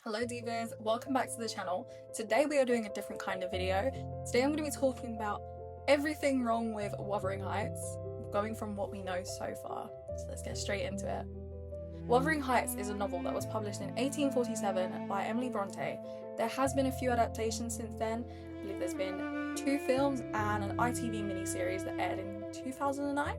Hello divas, welcome back to the channel. Today we are doing a different kind of video. Today I'm going to be talking about everything wrong with Wuthering Heights, going from what we know so far. So let's get straight into it. Wuthering Heights is a novel that was published in 1847 by Emily Bronte. There has been a few adaptations since then. I believe there's been 2 films and an ITV miniseries that aired in 2009.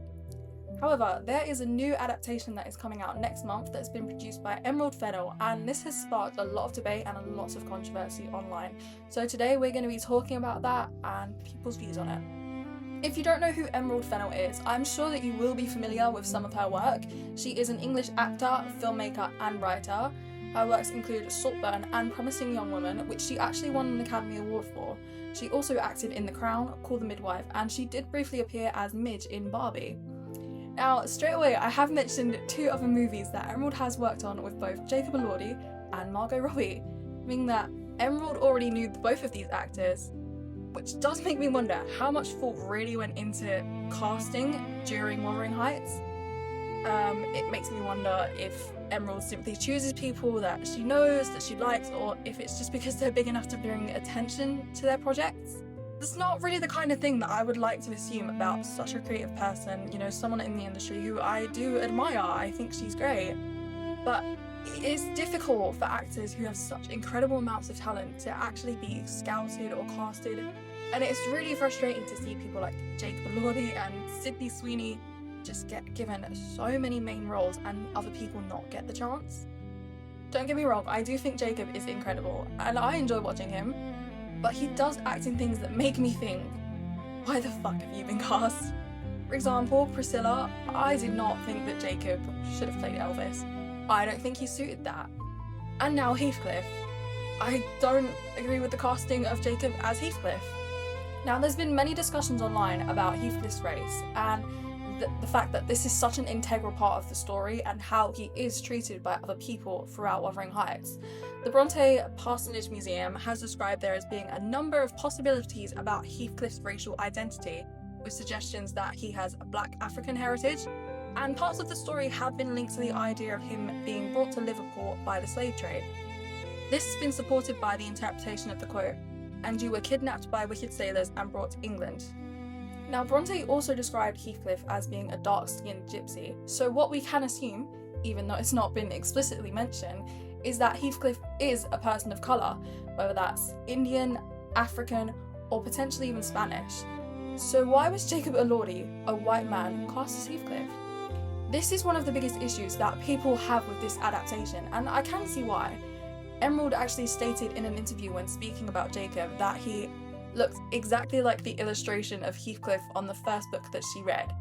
However, there is a new adaptation that is coming out next month that's been produced by Emerald Fennels, and this has sparked a lot of debate and a lot of controversy online. So today we're going to be talking about that and people's views on it. If you don't know who Emerald Fennels is, I'm sure that you will be familiar with some of her work. She is an English actor, filmmaker and writer. Her works include Saltburn and Promising Young Woman, which she actually won an Academy Award for. She also acted in The Crown, Call the Midwife, and she did briefly appear as Midge in Barbie. Now, straight away, I have mentioned 2 other movies that Emerald has worked on with both Jacob Elordi and Margot Robbie, meaning that Emerald already knew both of these actors, which does make me wonder how much thought really went into casting during Wuthering Heights. It makes me wonder if Emerald simply chooses people that she knows, that she likes, or if it's just because they're big enough to bring attention to their projects. It's not really the kind of thing that I would like to assume about such a creative person, you know, someone in the industry who I do admire. I think she's great. But it is difficult for actors who have such incredible amounts of talent to actually be scouted or casted. And it's really frustrating to see people like Jacob Elordi and Sydney Sweeney just get given so many main roles and other people not get the chance. Don't get me wrong, I do think Jacob is incredible and I enjoy watching him. But he does act in things that make me think, why the fuck have you been cast? For example, Priscilla, I did not think that Jacob should have played Elvis. I don't think he suited that. And now Heathcliff. I don't agree with the casting of Jacob as Heathcliff. Now there's been many discussions online about Heathcliff's race and the fact that this is such an integral part of the story and how he is treated by other people throughout Wuthering Heights. The Bronte Parsonage Museum has described there as being a number of possibilities about Heathcliff's racial identity, with suggestions that he has a black African heritage, and parts of the story have been linked to the idea of him being brought to Liverpool by the slave trade. This has been supported by the interpretation of the quote, "and you were kidnapped by wicked sailors and brought to England." Now, Bronte also described Heathcliff as being a dark-skinned gypsy, so what we can assume, even though it's not been explicitly mentioned, is that Heathcliff is a person of colour, whether that's Indian, African, or potentially even Spanish. So why was Jacob Elordi, a white man, cast as Heathcliff? This is one of the biggest issues that people have with this adaptation, and I can see why. Emerald actually stated in an interview when speaking about Jacob that he looked exactly like the illustration of Heathcliff on the first book that she read.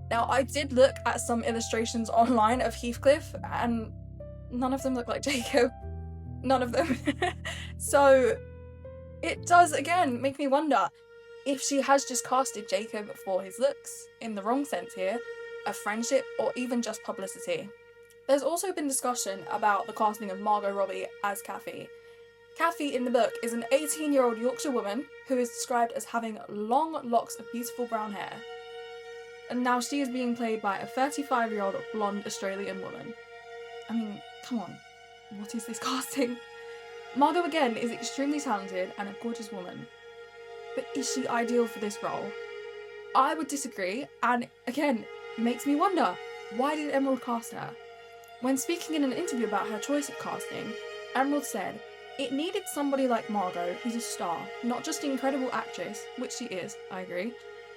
Now, I did look at some illustrations online of Heathcliff, and none of them look like Jacob. None of them. So it does, again, make me wonder if she has just casted Jacob for his looks, in the wrong sense here, a friendship, or even just publicity. There's also been discussion about the casting of Margot Robbie as Cathy. Cathy in the book is an 18-year-old Yorkshire woman who is described as having long locks of beautiful brown hair. And now she is being played by a 35-year-old blonde Australian woman. I mean, come on, what is this casting? Margot again is extremely talented and a gorgeous woman. But is she ideal for this role? I would disagree, and again, makes me wonder, why did Emerald cast her? When speaking in an interview about her choice of casting, Emerald said, "It needed somebody like Margot who's a star, not just an incredible actress, which she is, I agree,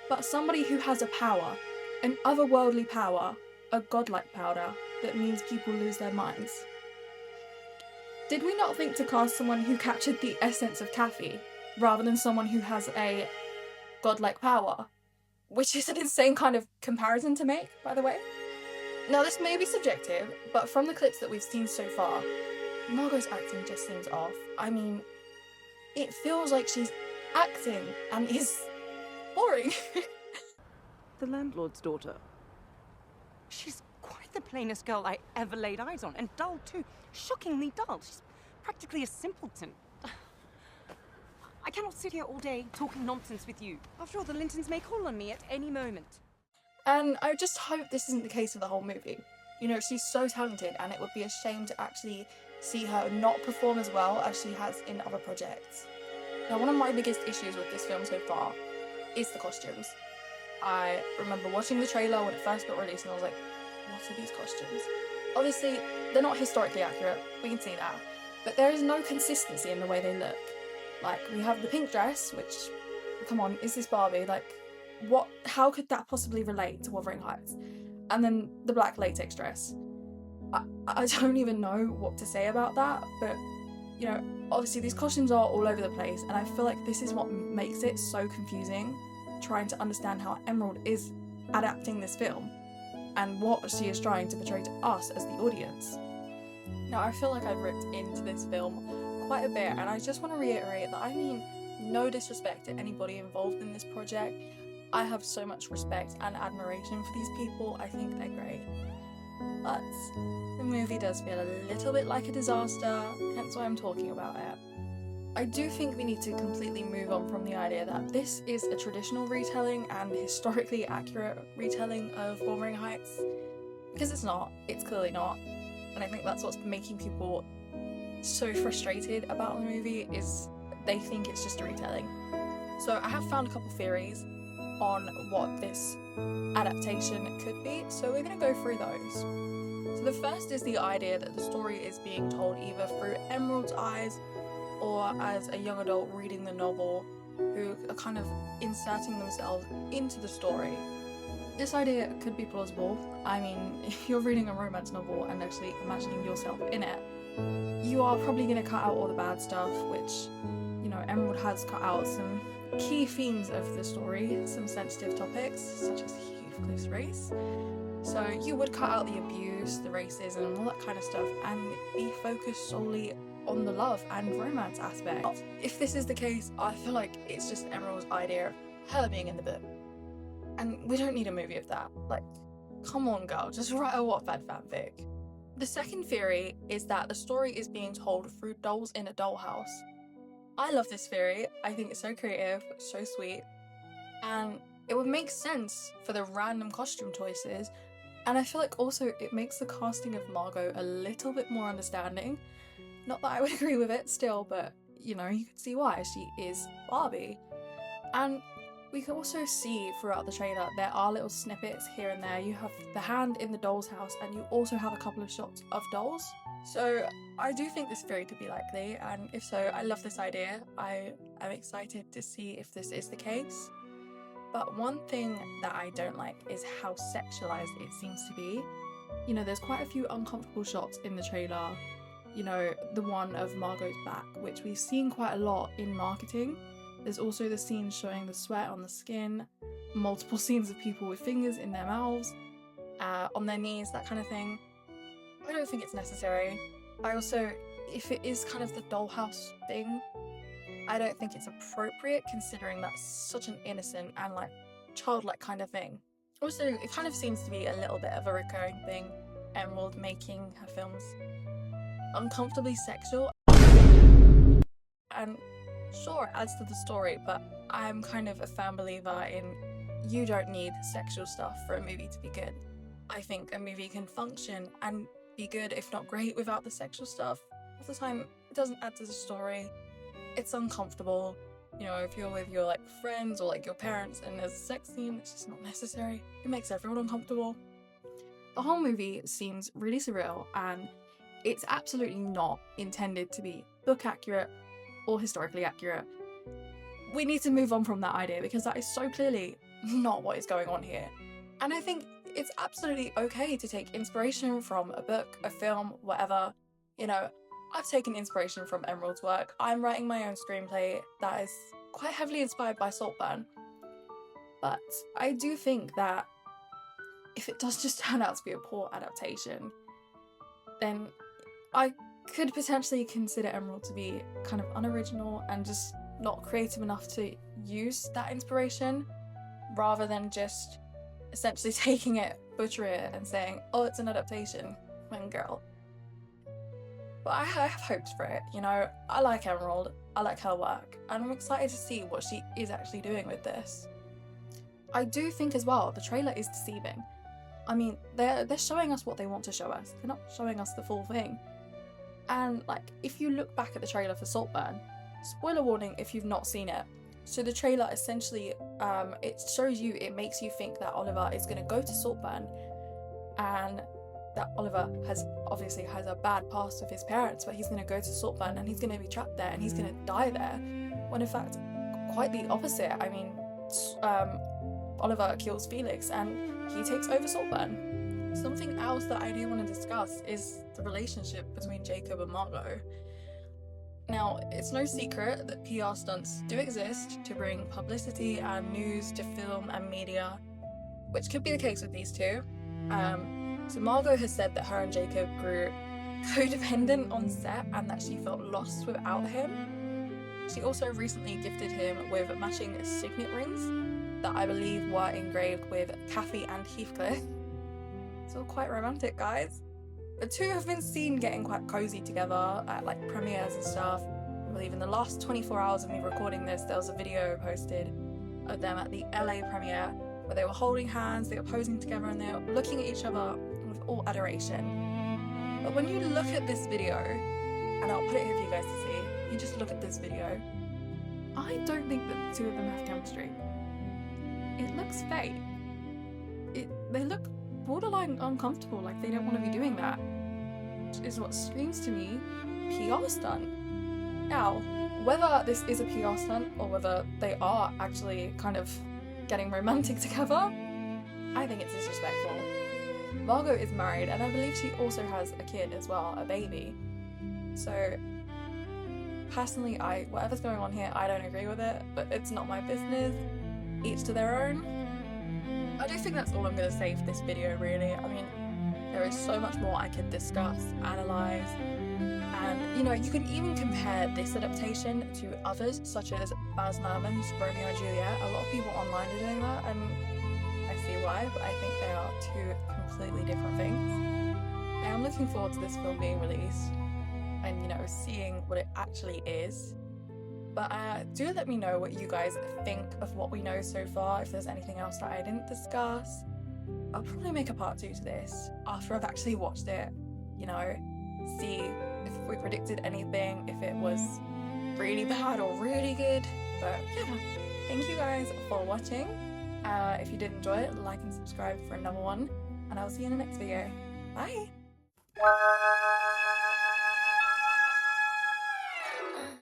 but somebody who has a power, an otherworldly power, a godlike power that means people lose their minds." Did we not think to cast someone who captured the essence of Cathy, rather than someone who has a godlike power? Which is an insane kind of comparison to make, by the way. Now this may be subjective, but from the clips that we've seen so far, Margot's acting just seems off. I mean, it feels like she's acting and is boring. The landlord's daughter. She's quite the plainest girl I ever laid eyes on, and dull too. Shockingly dull. She's practically a simpleton. I cannot sit here all day talking nonsense with you. After all, the Lintons may call on me at any moment. And I just hope this isn't the case of the whole movie. You know, she's so talented, and it would be a shame to actually see her not perform as well as she has in other projects. Now, one of my biggest issues with this film so far is the costumes. I remember watching the trailer when it first got released and I was like, what are these costumes? Obviously, they're not historically accurate, we can see that, but there is no consistency in the way they look. Like, we have the pink dress, which, come on, is this Barbie? Like, how could that possibly relate to Wuthering Heights? And then the black latex dress. I don't even know what to say about that, but, you know, obviously these costumes are all over the place, and I feel like this is what makes it so confusing, trying to understand how Emerald is adapting this film and what she is trying to portray to us as the audience. Now, I feel like I've ripped into this film quite a bit, and I just want to reiterate that I mean no disrespect to anybody involved in this project. I have so much respect and admiration for these people. I think they're great. But the movie does feel a little bit like a disaster, hence why I'm talking about it. I do think we need to completely move on from the idea that this is a traditional retelling and historically accurate retelling of Wuthering Heights, because it's not. It's clearly not. And I think that's what's making people so frustrated about the movie, is they think it's just a retelling. So I have found a couple theories on what this adaptation could be, so we're going to go through those. So the first is the idea that the story is being told either through Emerald's eyes or as a young adult reading the novel who are kind of inserting themselves into the story. This idea could be plausible. I mean, if you're reading a romance novel and actually imagining yourself in it, you are probably going to cut out all the bad stuff, which, you know, Emerald has cut out some key themes of the story, some sensitive topics, such as Heathcliff's race. So you would cut out the abuse, the racism, and all that kind of stuff, and be focused solely on the love and romance aspect. If this is the case, I feel like it's just Emerald's idea of her being in the book. And we don't need a movie of that. Like, come on girl, just write a Wattpad fanfic. The second theory is that the story is being told through dolls in a dollhouse. I love this theory. I think it's so creative, so sweet, and it would make sense for the random costume choices, and I feel like also it makes the casting of Margot a little bit more understanding. Not that I would agree with it still, but you know, you could see why. She is Barbie. And we can also see throughout the trailer there are little snippets here and there. You have the hand in the doll's house, and you also have a couple of shots of dolls. So I do think this theory could be likely, and if so, I love this idea. I am excited to see if this is the case. But one thing that I don't like is how sexualized it seems to be. You know, there's quite a few uncomfortable shots in the trailer. You know, the one of Margot's back, which we've seen quite a lot in marketing. There's also the scenes showing the sweat on the skin, multiple scenes of people with fingers in their mouths, on their knees, that kind of thing. I don't think it's necessary. I also, if it is kind of the dollhouse thing, I don't think it's appropriate considering that's such an innocent and like childlike kind of thing. Also, it kind of seems to be a little bit of a recurring thing, Emerald making her films uncomfortably sexual. And sure, it adds to the story, but I'm kind of a firm believer in you don't need sexual stuff for a movie to be good. I think a movie can function and be good, if not great, without the sexual stuff. Half the time, it doesn't add to the story. It's uncomfortable. You know, if you're with your like friends or like your parents and there's a sex scene, it's just not necessary. It makes everyone uncomfortable. The whole movie seems really surreal, and it's absolutely not intended to be book accurate or historically accurate. We need to move on from that idea because that is so clearly not what is going on here. And I think it's absolutely okay to take inspiration from a book, a film, whatever. You know, I've taken inspiration from Emerald's work. I'm writing my own screenplay that is quite heavily inspired by Saltburn. But I do think that if it does just turn out to be a poor adaptation, then I could potentially consider Emerald to be kind of unoriginal and just not creative enough to use that inspiration, rather than just essentially taking it, butchering it, and saying, oh, it's an adaptation, when girl. But I have hopes for it, you know. I like Emerald, I like her work, and I'm excited to see what she is actually doing with this. I do think as well the trailer is deceiving. I mean, they're showing us what they want to show us. They're not showing us the full thing. And like, if you look back at the trailer for Saltburn, spoiler warning if you've not seen it. So the trailer essentially, it makes you think that Oliver is going to go to Saltburn, and that Oliver obviously has a bad past with his parents, but he's going to go to Saltburn and he's going to be trapped there and he's going to die there. When in fact, quite the opposite. I mean, Oliver kills Felix and he takes over Saltburn. Something else that I do want to discuss is the relationship between Jacob and Margot. Now, it's no secret that PR stunts do exist to bring publicity and news to film and media, which could be the case with these two. So Margot has said that her and Jacob grew codependent on set and that she felt lost without him. She also recently gifted him with matching signet rings that I believe were engraved with Cathy and Heathcliff. It's all quite romantic, guys. The two have been seen getting quite cozy together at like premieres and stuff. I believe in the last 24 hours of me recording this, there was a video posted of them at the LA premiere where they were holding hands, they were posing together, and they were looking at each other with all adoration. But when you look at this video, and I'll put it here for you guys to see, you just look at this video, I don't think that the two of them have chemistry. It looks fake. They look borderline uncomfortable, like they don't want to be doing that, which is what screams to me PR stunt. Now, whether this is a PR stunt or whether they are actually kind of getting romantic together, I think it's disrespectful. Margot is married and I believe she also has a kid as well, a baby. So personally, whatever's going on here, I don't agree with it, but it's not my business. Each to their own. I do think that's all I'm going to say for this video, really. I mean, there is so much more I could discuss, analyse, and, you know, you can even compare this adaptation to others, such as Baz Luhrmann's Romeo and Juliet. A lot of people online are doing that, and I see why, but I think they are two completely different things. I am looking forward to this film being released, and, you know, seeing what it actually is. But do let me know what you guys think of what we know so far, if there's anything else that I didn't discuss. I'll probably make a part 2 to this after I've actually watched it, you know, see if we predicted anything, if it was really bad or really good. But yeah, thank you guys for watching. If you did enjoy it, like and subscribe for another one, and I'll see you in the next video. Bye!